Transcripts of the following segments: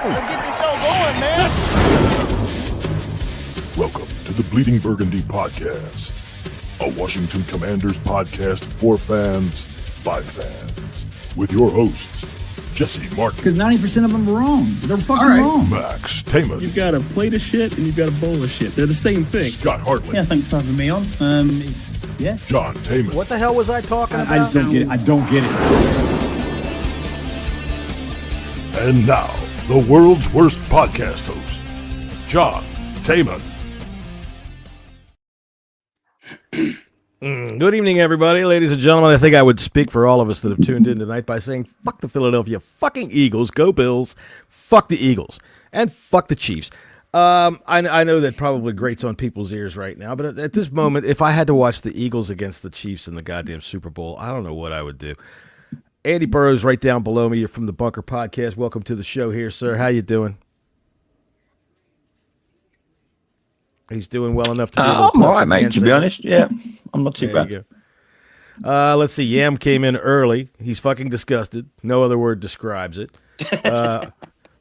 Let's get this show going, man. Welcome to the Bleeding Burgundy Podcast, a Washington Commanders podcast for fans by fans, with your hosts, Jesse Martin. Because 90% of them are wrong. They're fucking wrong. Max Taman. You've got a plate of shit and you've got a bowl of shit. They're the same thing. Scott Hartley. Yeah, thanks for having me on. John Taman. What the hell was I talking about? I just don't get it. I don't get it. And now, the world's worst podcast host, John Taman. Good evening, everybody. Ladies and gentlemen, I think I would speak for all of us that have tuned in tonight by saying, fuck the Philadelphia fucking Eagles, go Bills, fuck the Eagles, and fuck the Chiefs. I know that probably grates on people's ears right now, but at this moment, if I had to watch the Eagles against the Chiefs in the goddamn Super Bowl, I don't know what I would do. Andy Burroughs right down below me. You're from the Bunker Podcast. Welcome to the show here, sir. How you doing? He's doing well enough to be able to I'm all right, mate, to be honest. Yeah, I'm not too bad. You go. Let's see. Yam came in early. He's fucking disgusted. No other word describes it.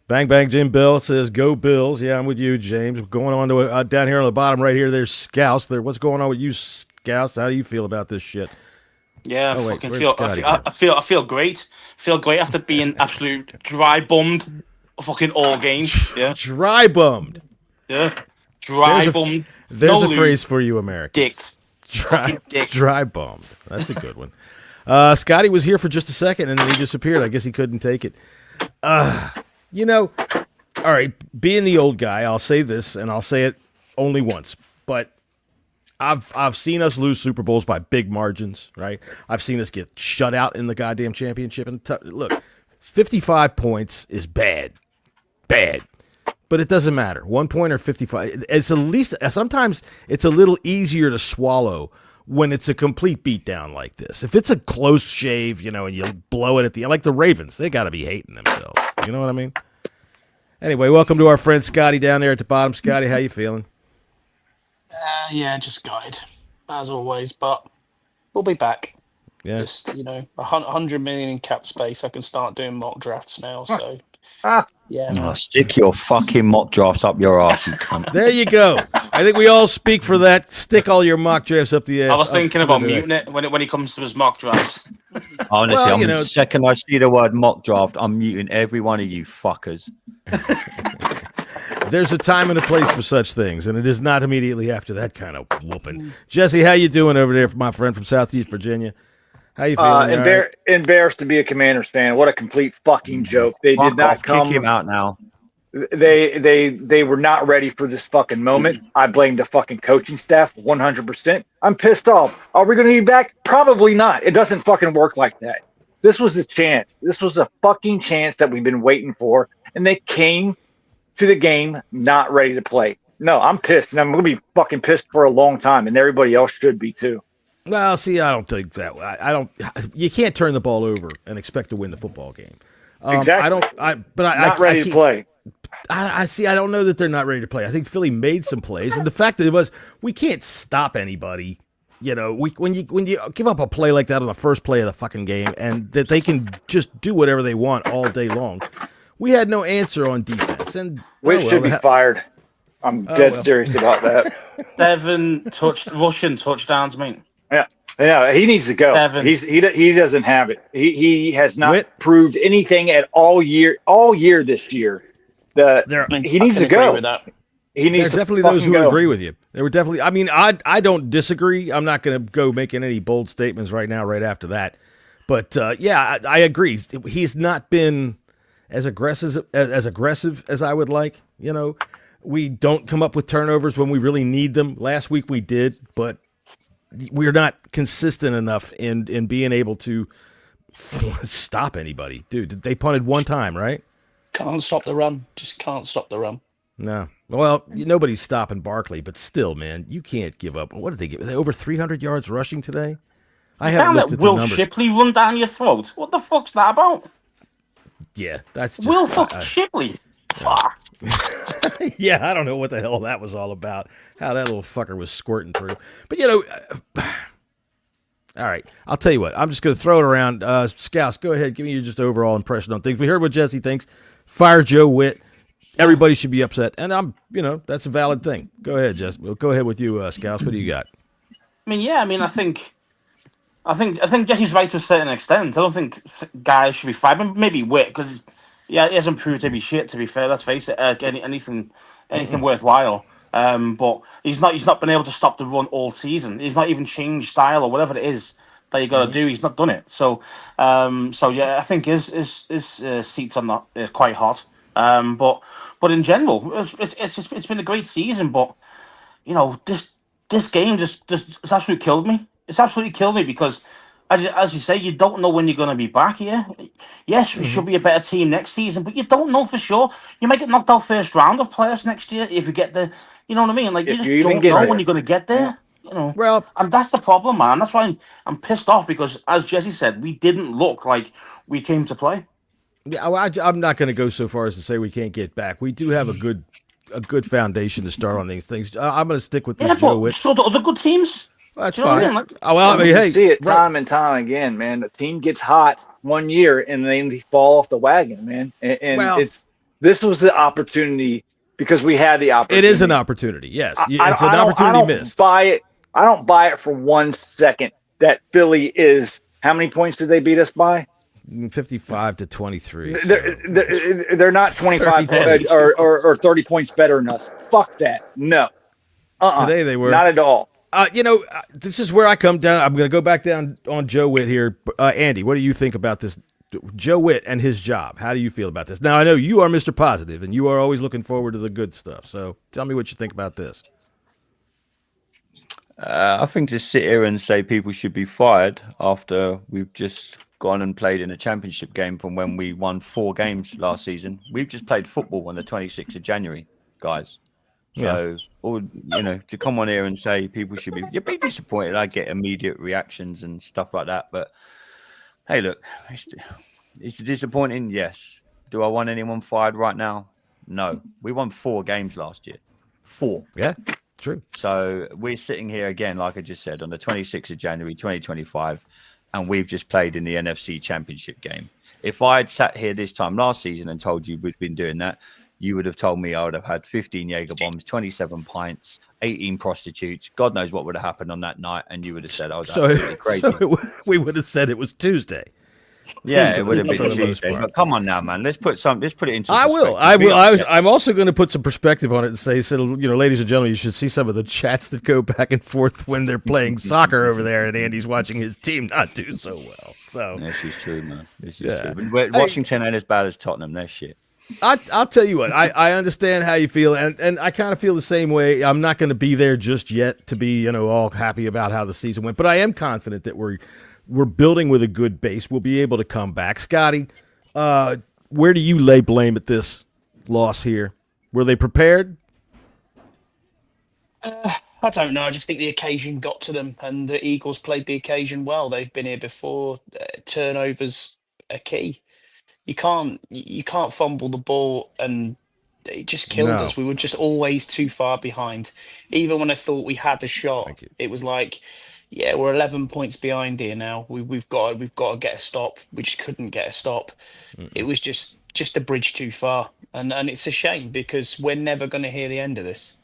Bang Bang Jim Bill says, go Bills. Yeah, I'm with you, James. Going on to down here on the bottom right here, there's Scouse. What's going on with you, Scouse? How do you feel about this shit? Yeah, I feel great. Feel great after being absolute dry bummed fucking all games. Yeah. Dry bummed. Yeah. Dry bummed. There's a phrase for you, Americans. Dicks. Dry bummed. That's a good one. Scotty was here for just a second and then he disappeared. I guess he couldn't take it. All right, being the old guy, I'll say this, and I'll say it only once, but I've seen us lose Super Bowls by big margins, right? I've seen us get shut out in the goddamn championship. And look, 55 points is bad, but it doesn't matter. 1 point or 55, it's at least sometimes it's a little easier to swallow when it's a complete beatdown like this. If it's a close shave, and you blow it at the end, like the Ravens, they got to be hating themselves. You know what I mean? Anyway, welcome to our friend Scotty down there at the bottom. Scotty, how you feeling? Yeah, just gutted, as always, but we'll be back. Yeah. Just, 100 million in cap space. I can start doing mock drafts now, so... Yeah. Oh, stick your fucking mock drafts up your ass, you cunt. There you go. I think we all speak for that. Stick all your mock drafts up the ass. I was thinking about muting it when he comes to his mock drafts. Honestly, the second I see the word mock draft, I'm muting every one of you fuckers. There's a time and a place for such things, and it is not immediately after that kind of whooping. Jesse, how you doing over there, my friend from Southeast Virginia? How you feeling? Embarrassed to be a Commanders fan. What a complete fucking joke. They did not come. Kick him out now. They were not ready for this fucking moment. I blame the fucking coaching staff 100%. I'm pissed off. Are we going to be back? Probably not. It doesn't fucking work like that. This was a chance. This was a fucking chance that we've been waiting for, and they came to the game not ready to play. No, I'm pissed, and I'm going to be fucking pissed for a long time, and everybody else should be too. Well, see, I don't think that way. I don't. You can't turn the ball over and expect to win the football game. Exactly. Not ready to play. I see. I don't know that they're not ready to play. I think Philly made some plays, and the fact that it was, we can't stop anybody. When you give up a play like that on the first play of the fucking game, and that they can just do whatever they want all day long. We had no answer on defense, and Witt should be fired. I'm dead serious about that. 7 rushing touchdowns, mate. Yeah, he needs to go. 7. He doesn't have it. He has not proved anything at all year this year. He needs to go. He needs to definitely those who agree with you. There were definitely. I mean, I don't disagree. I'm not going to go making any bold statements right now. Right after that, but I agree. He's not been as aggressive as I would like. We don't come up with turnovers when we really need them. Last week we did, but we're not consistent enough in being able to stop anybody. Dude, they punted one time, right? Can't stop the run. Just can't stop the run. No. Well, nobody's stopping Barkley, but still, man, you can't give up. What did they give? Are they over 300 yards rushing today? I haven't looked at the numbers. Will Shipley run down your throat. What the fuck's that about? Yeah, that's just... Will fucking Shipley. Fuck. Yeah, I don't know what the hell that was all about. How that little fucker was squirting through. But, all right, I'll tell you what. I'm just going to throw it around. Scouts, go ahead. Give me your just overall impression on things. We heard what Jesse thinks. Fire Joe Witt. everybody should be upset, and that's a valid thing. Go ahead, Jess. We'll go ahead with you, Scouts. What do you got? I think Jesse's right to a certain extent. I don't think guys should be fired. Maybe Witt, because he hasn't proved to be shit. To be fair, let's face it. Anything worthwhile. But he's not been able to stop the run all season. He's not even changed style or whatever it is that you got to do. He's not done it. So I think his seats are not quite hot. But in general, it's been a great season. But this game just it's absolutely killed me. It's absolutely killed me because, as you say, you don't know when you're going to be back here. Yes, we should be a better team next season, but you don't know for sure. You might get knocked out first round of playoffs next year if you get the. You know what I mean? Like, you just don't know when you're going to get there. Well, and that's the problem, man. That's why I'm pissed off because, as Jesse said, we didn't look like we came to play. Yeah, I'm not going to go so far as to say we can't get back. We do have a good foundation to start on these things. I'm going to stick with this. Joe Witt. So the other good teams. That's fine. I mean, hey, you see it time and time again, man. The team gets hot one year and then they fall off the wagon, man. And this was the opportunity because we had the opportunity. It is an opportunity, yes. It's an opportunity missed. I don't buy it for 1 second that Philly is. How many points did they beat us by? 55-23. They're not 25 or 30 points better than us. Fuck that. No. Today they were not at all. This is where I come down. I'm going to go back down on Joe Witt here. Andy, what do you think about this? Joe Witt and his job. How do you feel about this? Now, I know you are Mr. Positive, and you are always looking forward to the good stuff. So tell me what you think about this. I think to sit here and say people should be fired after we've just gone and played in a championship game from when we won 4 games last season. We've just played football on the 26th of January, guys. So, to come on here and say people should be, you'd be disappointed. I get immediate reactions and stuff like that. But hey, look, it's disappointing. Yes. Do I want anyone fired right now? No. We won 4 games last year. 4. Yeah, true. So we're sitting here again, like I just said, on the 26th of January, 2025, and we've just played in the NFC Championship game. If I had sat here this time last season and told you we'd been doing that, you would have told me I would have had 15 Jaeger bombs, 27 pints, 18 prostitutes. God knows what would have happened on that night, and you would have said I was absolutely crazy. So we would have said it was Tuesday. Yeah, it would have been Tuesday. But come on now, man. Let's put it into perspective. I will. I'm also going to put some perspective on it and say, ladies and gentlemen, you should see some of the chats that go back and forth when they're playing soccer over there, and Andy's watching his team not do so well. So this is true, man. This is true. But Washington ain't as bad as Tottenham. They're shit. I'll tell you what, I understand how you feel, and I kind of feel the same way. I'm not going to be there just yet to be, all happy about how the season went, but I am confident that we're building with a good base. We'll be able to come back. Scotty, where do you lay blame at this loss here? Were they prepared? I don't know. I just think the occasion got to them, and the Eagles played the occasion well. They've been here before. Turnovers are key. You can't fumble the ball, and it just killed us. We were just always too far behind. Even when I thought we had a shot, it was like, yeah, we're 11 points behind here now. We've got to get a stop. We just couldn't get a stop. It was just a bridge too far, and it's a shame because we're never going to hear the end of this.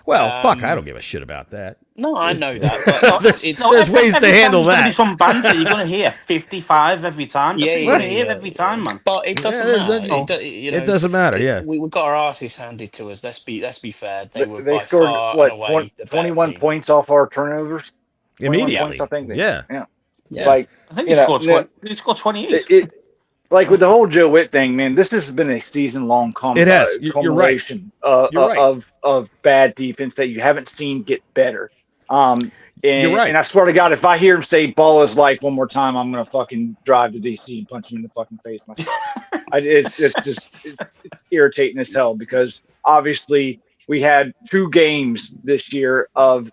Well, fuck, I don't give a shit about that. No, I know that. But there's ways to handle that. There's some banter. You're going to hear 55 every time. That's what you're going to hear every time, man. But it doesn't matter. It doesn't matter, yeah. We got our asses handed to us. Let's be fair. They scored, 21 points off our turnovers? Immediately. Points, I think yeah. Like, I think they scored 28. Like with the whole Joe Witt thing, man, this has been a season-long culmination of bad defense that you haven't seen get better. And I swear to God, if I hear him say "ball is life" one more time, I'm gonna fucking drive to DC and punch him in the fucking face myself. It's irritating as hell because obviously we had 2 games this year of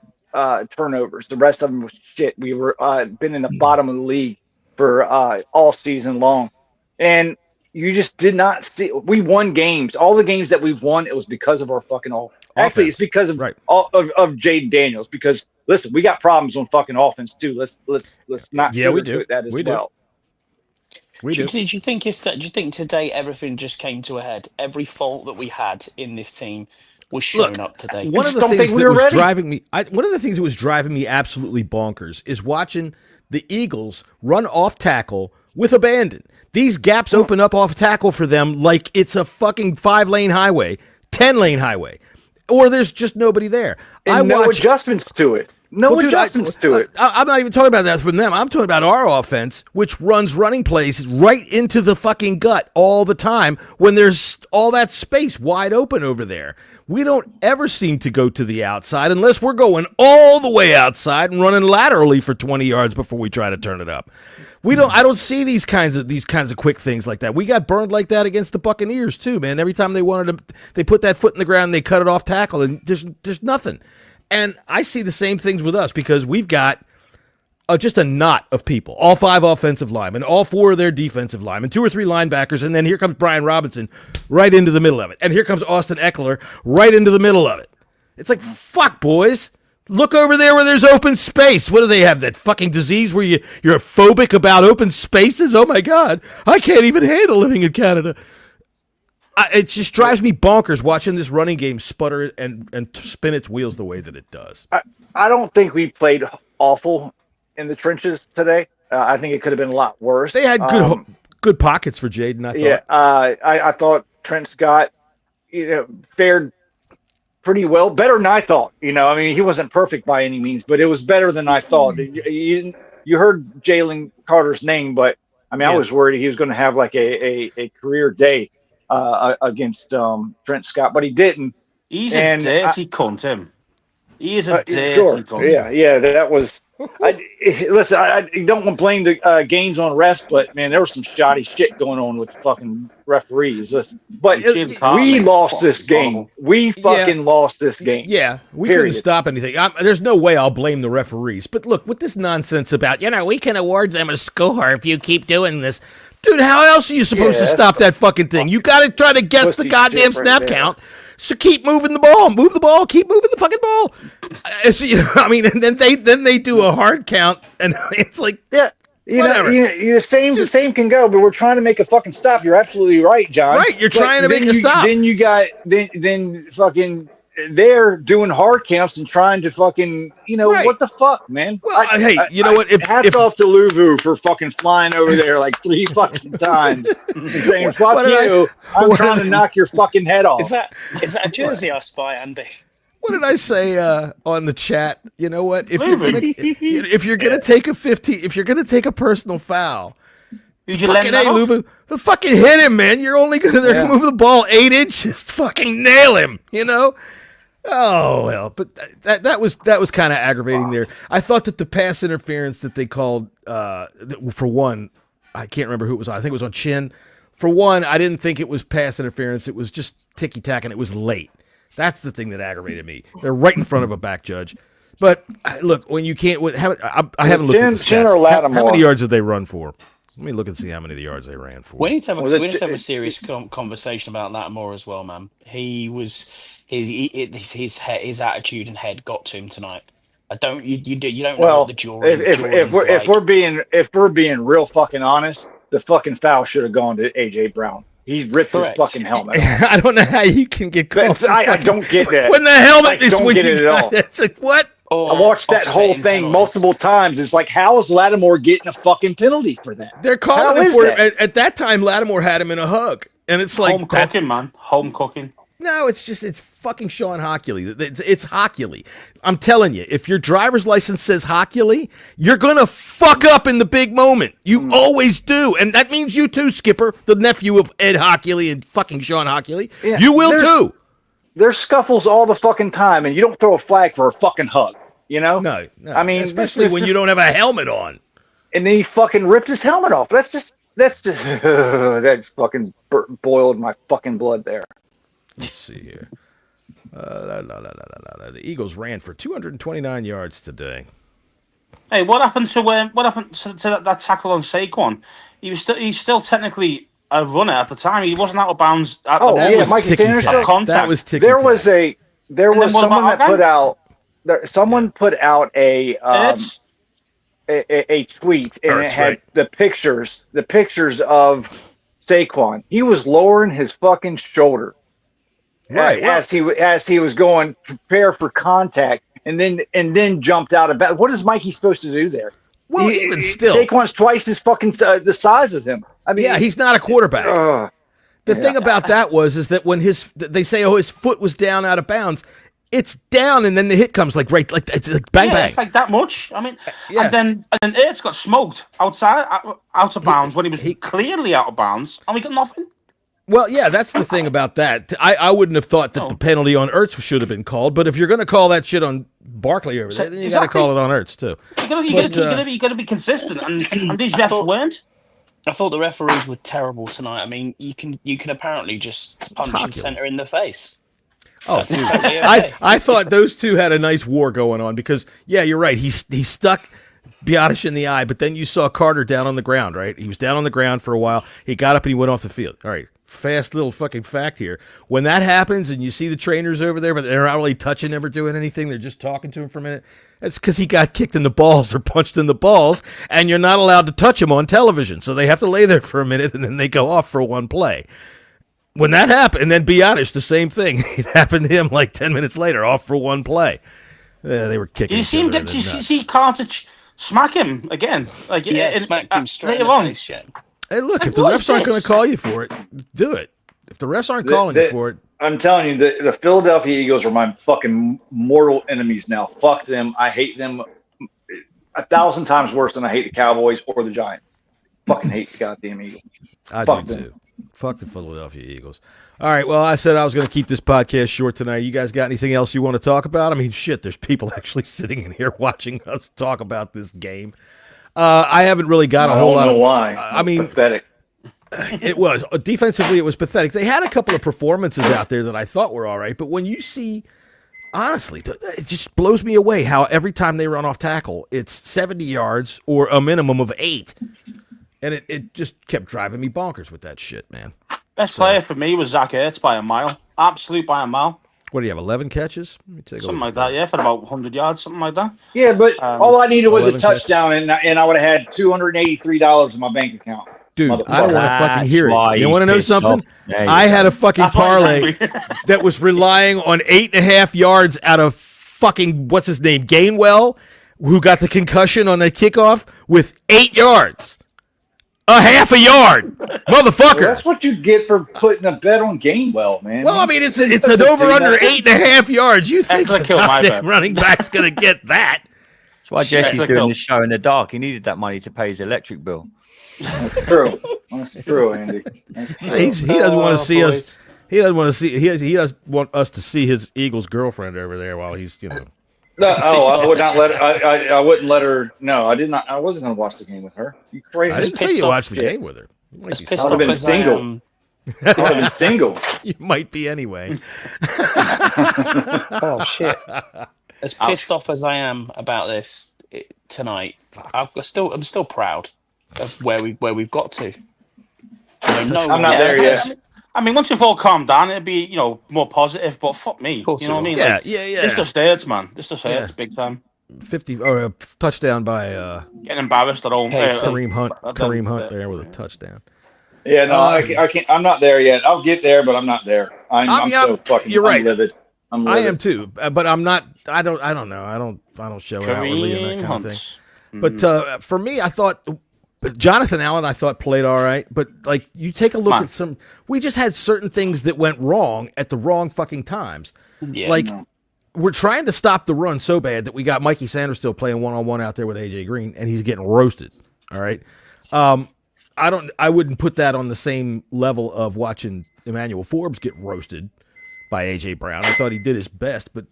turnovers. The rest of them was shit. We were been in the bottom of the league for all season long. And you just did not see. We won games. All the games that we've won, it was because of our fucking offense. Actually, it's because of Jaden Daniels. Because listen, we got problems on fucking offense too. Let's not we do that as we well. We do. Do you think today everything just came to a head? Every fault that we had in this team was shown up today. One of the things that was driving me, one of the things that was driving me absolutely bonkers is watching the Eagles run off tackle with abandon. These gaps open up off tackle for them like it's a fucking 5-lane highway, 10-lane highway, or there's just nobody there. And no adjustments to it. Adjustments to it. I'm not even talking about that from them. I'm talking about our offense, which runs running plays right into the fucking gut all the time when there's all that space wide open over there. We don't ever seem to go to the outside unless we're going all the way outside and running laterally for 20 yards before we try to turn it up. I don't see these kinds of quick things like that. We got burned like that against the Buccaneers too, man. Every time they put that foot in the ground, and they cut it off tackle, and there's nothing. And I see the same things with us because we've got just a knot of people, all 5 offensive linemen, all 4 of their defensive linemen, 2 or 3 linebackers, and then here comes Brian Robinson right into the middle of it. And here comes Austin Eckler right into the middle of it. It's like, fuck, boys. Look over there where there's open space. What do they have, that fucking disease where you're phobic about open spaces? Oh, my God. I can't even handle living in Canada. It just drives me bonkers watching this running game sputter and spin its wheels the way that it does. I don't think we played awful in the trenches today. I think it could have been a lot worse. They had good pockets for Jaden, I thought. Yeah, I thought Trent Scott fared pretty well, better than I thought. I mean, he wasn't perfect by any means, but it was better than I thought. You heard Jalen Carter's name, but I mean, I was worried he was going to have like a career day against Trent Scott, but he didn't. He's a dirty cunt, him. He is a dirty cunt. Yeah, that was. Listen, I don't want to blame the games on refs, but man, there was some shoddy shit going on with fucking referees. Listen, but we lost this game. We fucking lost this game. Yeah, we couldn't stop anything. There's no way I'll blame the referees. But look, with this nonsense about we can award them a score if you keep doing this. Dude, how else are you supposed to stop that fucking thing? You got to try to guess the goddamn snap count. So keep moving the ball. Move the ball. Keep moving the fucking ball. I mean, and then they do a hard count, and it's like, whatever. The same can go, but we're trying to make a fucking stop. You're absolutely right, John. Right, you're trying to make a stop. Then you got then fucking. They're doing hard counts and trying to fucking, what the fuck, man? Well, hey, you know what? Hats off to Luvu for fucking flying over there like 3 fucking times and saying, fuck you, I'm trying to knock your fucking head off. Is that a jersey I spy, Andy? What did I say on the chat? You know what? If you're gonna take a 15, if you're gonna take a personal foul, fucking fucking hit him, man. You're only gonna move the ball 8 inches. Fucking nail him, Oh well, but that was kind of aggravating there. I thought that the pass interference that they called for one, I can't remember who it was on. I think it was on Chin. For one, I didn't think it was pass interference. It was just ticky tack, and it was late. That's the thing that aggravated me. They're right in front of a back judge. But look, when you can't, I haven't looked at the stats. How many yards did they run for? Let me look and see how many of the yards they ran for. We need to have a serious conversation about Lattimore as well, man. He was his attitude and head got to him tonight. You don't know what the jury. If we're being real fucking honest, the fucking foul should have gone to AJ Brown. He ripped his fucking helmet off. I don't know how you can get caught. I don't get that. When the helmet is when get it at all. It's like what? I watched that whole thing multiple times. It's like, how is Lattimore getting a fucking penalty for that? They're calling him for it. At that time, Lattimore had him in a hug, and it's like home cooking, man. Home cooking. No, it's fucking Sean Hockley. It's Hockley. I'm telling you, if your driver's license says Hockley, you're gonna fuck up in the big moment. You always do, and that means you too, Skipper, the nephew of Ed Hockley and fucking Sean Hockley. Yeah, you will too. There's scuffles all the fucking time, and you don't throw a flag for a fucking hug. No. I mean, especially when you don't have a helmet on. And then he fucking ripped his helmet off. That's just that fucking boiled my fucking blood there. Let's see here. The Eagles ran for 229 yards today. Hey, what happened to that tackle on Saquon? He's still technically a runner at the time. He wasn't out of bounds. Mikey Sanders. That was ticky. There was someone that put out. Someone put out a a tweet, and That's it had right. the pictures of Saquon. He was lowering his fucking shoulder, Right. Well, as he was going prepare for contact, and then jumped out of bed. What is Mikey supposed to do there? even still, Saquon's twice his fucking the size of him. I mean, yeah, he's not a quarterback. The thing about that is that when they say, oh, his foot was down out of bounds, it's down, and then the hit comes like it's like bang bang. It's like that much. I mean, Yeah. and then Ertz got smoked outside, out of bounds when he was clearly out of bounds, and we got nothing. Well, yeah, that's the thing about that. I wouldn't have thought that the penalty on Ertz should have been called, but if you're going to call that shit on Barkley over there, then you got to call it on Ertz too. You got to be consistent, and these refs weren't. I thought the referees were terrible tonight. I mean, you can apparently just punch the centre in the face. Oh, That's dude. totally okay. I thought those two had a nice war going on because, yeah, you're right. He stuck Biotish in the eye, but then you saw Carter down on the ground, right? He was down on the ground for a while. He got up and he went off the field. All right, fast little fucking fact here. When that happens and you see the trainers over there, but they're not really touching him or doing anything, they're just talking to him for a minute, it's because he got kicked in the balls or punched in the balls, and you're not allowed to touch him on television. So they have to lay there for a minute, and then they go off for one play. When that happened, and then Biotish, the same thing. It happened to him like 10 minutes later, off for one play. They were kicking each other in the nuts. You see Carter smack him again? Like, smacked him straight in later the face, yeah. Hey, look, if the refs aren't going to call you for it, do it. If the refs aren't calling you for it. I'm telling you, the Philadelphia Eagles are my fucking mortal enemies now. Fuck them. I hate them 1,000 times worse than I hate the Cowboys or the Giants. Fucking hate the goddamn Eagles. I Fuck do them. too. Fuck the Philadelphia Eagles. All right, well, I said I was going to keep this podcast short tonight. You guys got anything else you want to talk about? I mean, shit, there's people actually sitting in here watching us talk about this game. I haven't really got a whole lot. I don't know of, why. I mean, pathetic. It was. Defensively, it was pathetic. They had a couple of performances out there that I thought were all right, but when you see, honestly, it just blows me away how every time they run off tackle, it's 70 yards or a minimum of 8. And it just kept driving me bonkers with that shit, man. Best player for me was Zach Ertz by a mile. Absolute by a mile. What do you have, 11 catches? Let me take Something like that, yeah, for about 100 yards, something like that. Yeah, but all I needed was a 11 touchdown, and I would have had $283 in my bank account. Dude, I don't want to fucking hear why it. You he's want to know pissed something? off. I had a fucking That's why parlay he's angry. that was relying on 8.5 yards out of fucking, what's his name, Gainwell, who got the concussion on that kickoff with 8 yards. A half a yard. Motherfucker. Well, that's what you get for putting a bet on Gainwell, man. Well, I mean, it's an over-under 8.5 yards. You think the Actually killed my goddamn bet. running back's going to get that? That's why Jesse's Shit. doing this show in the dark. He needed that money to pay his electric bill. That's true. That's true, Andy. That's true. He doesn't want to see boys. us. He doesn't want to see. He doesn't want us to see his Eagles girlfriend over there while he's, you know. No, I would not let her. I wouldn't let her. No, I did not. I wasn't going to watch the game with her. You crazy? I didn't say pissed you off watched the shit. game with her. You might As be, pissed I would have off been as I single. am. I would have been single. you might be anyway. Oh shit! As pissed off as I am about this tonight, I'm still proud of where we've got to. I'm not there yet. I mean, once we've all calmed down, it'd be more positive. But fuck me, course you know it what I mean? Yeah, Like, yeah. This just hurts, man. This just hurts Yeah. big time. 50 or a touchdown by Getting embarrassed at home. Hey, Kareem Hunt. Kareem Hunt Yeah. there with a touchdown. Yeah, no, I can't. I'm not there yet. I'll get there, but I'm not there. I'm so fucking. You're right. I'm livid. I'm I livid. am too, but I'm not. I don't know. I don't show it outwardly and that Kareem kind of Hunt. thing. But for me, I thought Jonathan Allen, I thought played all right. But like, you take a look Man. at some. We just had certain things that went wrong at the wrong fucking times. Yeah. Like, we're trying to stop the run so bad that we got Mikey Sanders still playing one-on-one out there with AJ Green, and he's getting roasted. All right. I wouldn't put that on the same level of watching Emmanuel Forbes get roasted by AJ Brown. I thought he did his best, but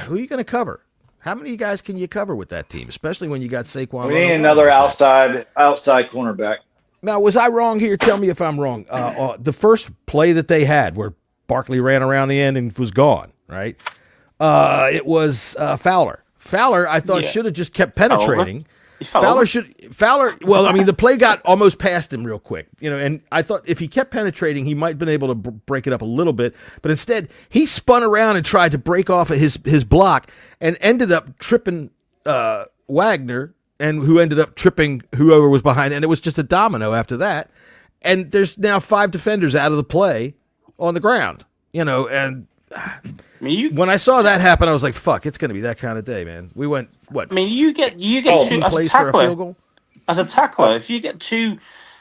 who are you going to cover? How many guys can you cover with that team, especially when you got Saquon? We need another outside cornerback. Now, was I wrong here? Tell me if I'm wrong. The first play that they had where Barkley ran around the end and was gone, right? It was Fowler. Fowler, I thought, should have just kept penetrating. Fowler, well, I mean, the play got almost past him real quick, and I thought if he kept penetrating, he might have been able to break it up a little bit, but instead, he spun around and tried to break off of his block and ended up tripping Wagner and who ended up tripping whoever was behind, and it was just a domino after that. And there's now 5 defenders out of the play on the ground, and when I saw that happen, I was like, fuck, it's going to be that kind of day, man. We went, what? I mean, you get two plays for a field goal? As a tackler, if you get 2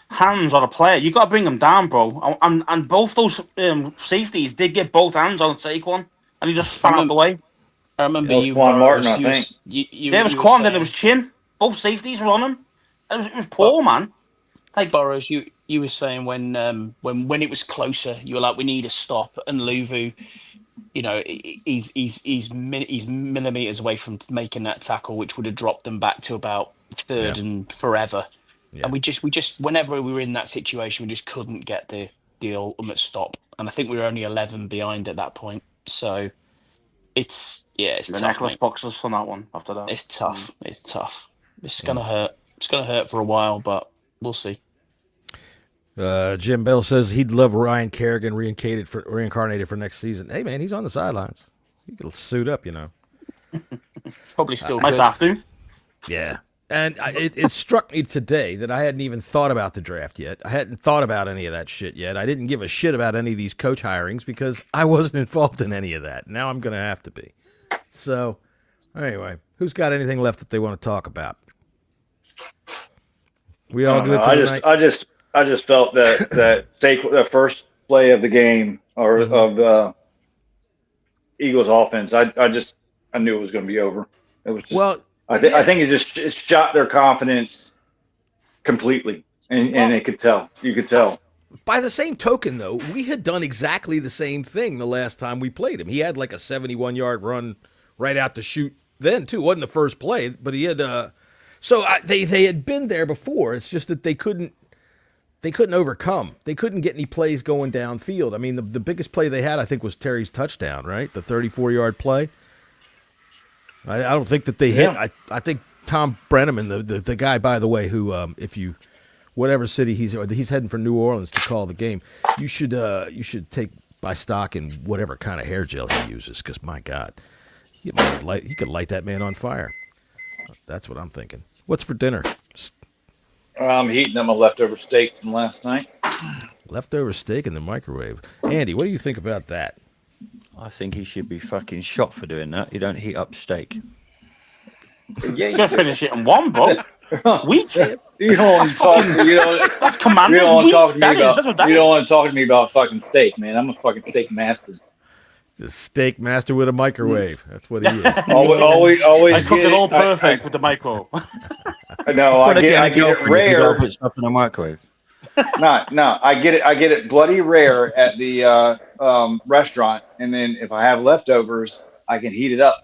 hands on a player, you got to bring them down, bro. And both those safeties did get both hands on take one, and he just span out the way. I remember it was Quan Martin, I think. It was Quan, then it was Chin. Both safeties were on him. It was poor, man. Like Burrows, you were saying when it was closer, you were like, we need a stop, and Luvu, he's millimeters away from making that tackle, which would have dropped them back to about third and forever. Yeah. And we just whenever we were in that situation, we just couldn't get the ultimate stop. And I think we were only 11 behind at that point. So it's the tough. Eckler foxes on that one after that. It's tough. It's tough. It's gonna hurt. It's gonna hurt for a while, but we'll see. Jim Bell says he'd love Ryan Kerrigan reincarnated for next season. Hey, man, he's on the sidelines. He could suit up, Probably still might have to. Yeah. And it struck me today that I hadn't even thought about the draft yet. I hadn't thought about any of that shit yet. I didn't give a shit about any of these coach hirings because I wasn't involved in any of that. Now I'm going to have to be. So, anyway, who's got anything left that they want to talk about? We all good for tonight? I just felt that the first play of the game or of the Eagles offense, I knew it was going to be over. It was just, I think it shot their confidence completely, and they could tell. You could tell. By the same token, though, we had done exactly the same thing the last time we played him. He had like a 71-yard run right out the chute then, too. It wasn't the first play, but he had they had been there before. It's just that they couldn't overcome. They couldn't get any plays going downfield. I mean, the biggest play they had, I think, was Terry's touchdown, right? The 34-yard play. I don't think that they hit. I think Tom Brenneman, the guy, by the way, who whatever city he's heading for New Orleans to call the game, you should take by stock in whatever kind of hair gel he uses, because my God, he could light that man on fire. That's what I'm thinking. What's for dinner? I'm heating up a leftover steak from last night. Leftover steak in the microwave. Andy, what do you think about that? I think he should be fucking shot for doing that. You don't heat up steak. Yeah, you gotta finish it in one, bro. Weak. You don't want to talk. That's commanders. You don't want to talk to me about. You don't want to talk to me about fucking steak, man. I'm a fucking steak master. The steak master with a microwave. That's what he is. always. I cook it all perfect with the micro. No, I get it rare. Put stuff in a microwave. No, I get it bloody rare at the restaurant, and then if I have leftovers, I can heat it up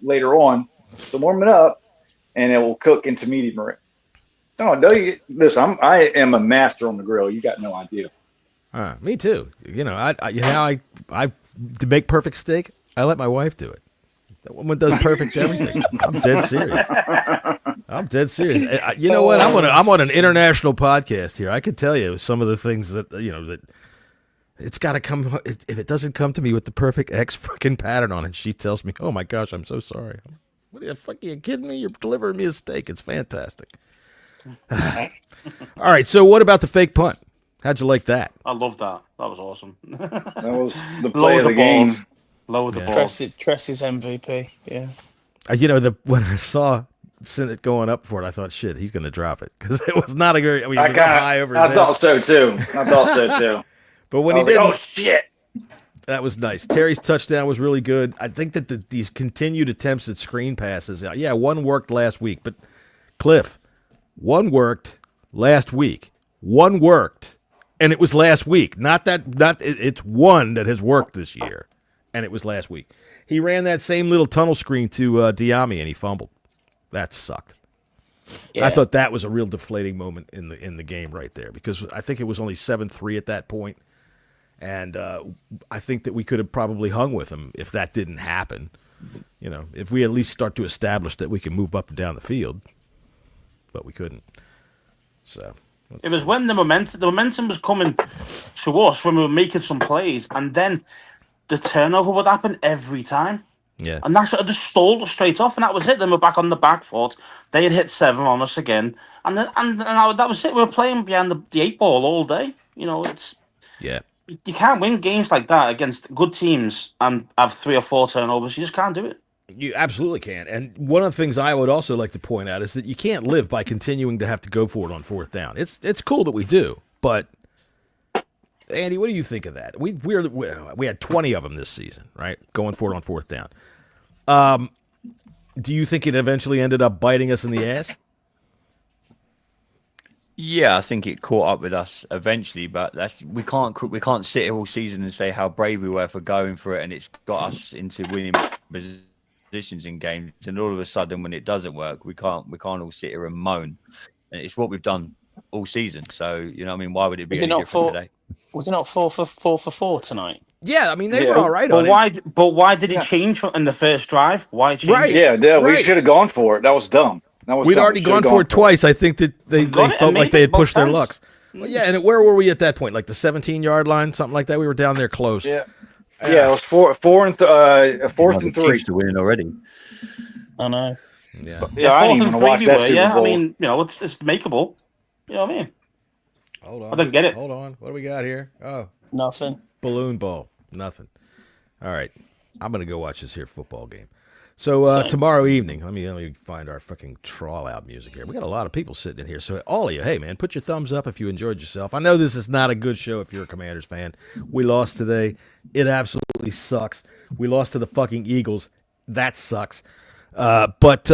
later on to warm it up, and it will cook into medium rare. No, listen, I am a master on the grill. You got no idea. Me too. I to make perfect steak, I let my wife do it. That woman does perfect everything. I'm dead serious. You know what? I'm on an international podcast here. I could tell you some of the things that that it's got to come. If it doesn't come to me with the perfect X fucking pattern on it, she tells me, "Oh my gosh, I'm so sorry." What the fuck? Are you kidding me? You're delivering me a steak. It's fantastic. All right. So what about the fake punt? How'd you like that? I love that. That was awesome. That was the play of the game. Lower the ball. Tress's MVP. Yeah. When I saw Sinnott going up for it, I thought, shit, he's going to drop it because it was not a good. I mean, it was high over his head. I thought so too. But when he did, oh shit, that was nice. Terry's touchdown was really good. I think that these continued attempts at screen passes, one worked last week, but Cliff, one worked last week. One worked. And it was last week. It's one that has worked this year. And it was last week. He ran that same little tunnel screen to Diami and he fumbled. That sucked. Yeah. I thought that was a real deflating moment in the game right there because I think it was only 7-3 at that point. And I think that we could have probably hung with him if that didn't happen. If we at least start to establish that we can move up and down the field. But we couldn't. So... It was when the momentum was coming to us when we were making some plays, and then the turnover would happen every time. Yeah. And that's just stalled us straight off, and that was it. Then we're back on the back foot. They had hit 7 on us again, and that was it. We were playing behind the 8 ball all day. You know, Yeah. you can't win games like that against good teams and have 3 or 4 turnovers. You just can't do it. You absolutely can. And one of the things I would also like to point out is that you can't live by continuing to have to go for it on 4th down. It's cool that we do, but Andy, what do you think of that? We had 20 of them this season, right? Going for it on 4th down. Do you think it eventually ended up biting us in the ass? Yeah, I think it caught up with us eventually, but we can't sit here all season and say how brave we were for going for it, and it's got us into winning positions in games. And all of a sudden, when it doesn't work, we can't all sit here and moan. And it's what we've done all season. So you know, what I mean, why would it be any different today? Was it not 4 for 4 tonight? Yeah, I mean they were all right on it. But why did he change in the first drive? Why change? Right. it? We should have gone for it. That was dumb. We'd already gone for it twice. I think that they felt like they had pushed their lucks. Well, yeah, and where were we at that point? Like the 17-yard line, something like that. We were down there close. Yeah, it was 4th and 3 to win already. I know. Yeah, I didn't even watch that Super Bowl. I mean, you know, it's makeable. You know what I mean? Hold on. I didn't get it. Hold on. What do we got here? Oh, Nothing. balloon ball. Nothing. All right, I'm gonna go watch this here football game. So tomorrow evening, let me find our fucking trawl out music here. We got a lot of people sitting in here. So all of you, hey man, put your thumbs up if you enjoyed yourself. I know this is not a good show if you're a Commanders fan. We lost today. It absolutely sucks. We lost to the fucking Eagles. That sucks. But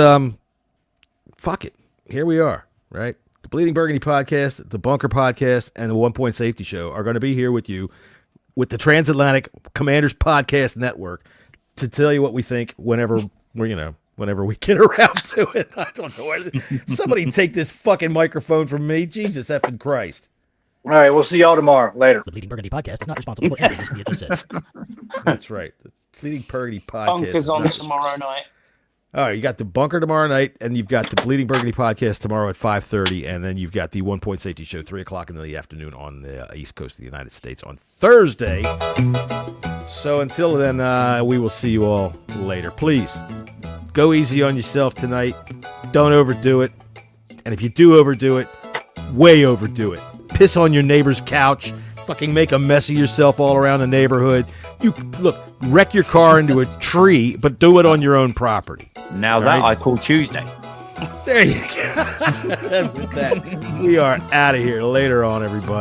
fuck it. Here we are, right? The Bleeding Burgundy Podcast, the Bunker Podcast, and the 1 Point Safety Show are going to be here with you with the Transatlantic Commanders Podcast Network to tell you what we think whenever we get around to it. I don't know. Somebody take this fucking microphone from me. Jesus effing Christ. All right, we'll see y'all tomorrow. Later. The Bleeding Burgundy Podcast is not responsible for anything we just said. That's right. The Bleeding Burgundy Podcast. Bunker's on tomorrow night. All right, you got the Bunker tomorrow night, and you've got the Bleeding Burgundy Podcast tomorrow at 5:30, and then you've got the 1 Point Safety Show 3 o'clock in the afternoon on the East Coast of the United States on Thursday. So until then, we will see you all later. Please, go easy on yourself tonight. Don't overdo it. And if you do overdo it, way overdo it. Piss on your neighbor's couch. Fucking make a mess of yourself all around the neighborhood. Wreck your car into a tree, but do it on your own property. Now that I call Tuesday. There you go. And with that, we are out of here. Later on, everybody.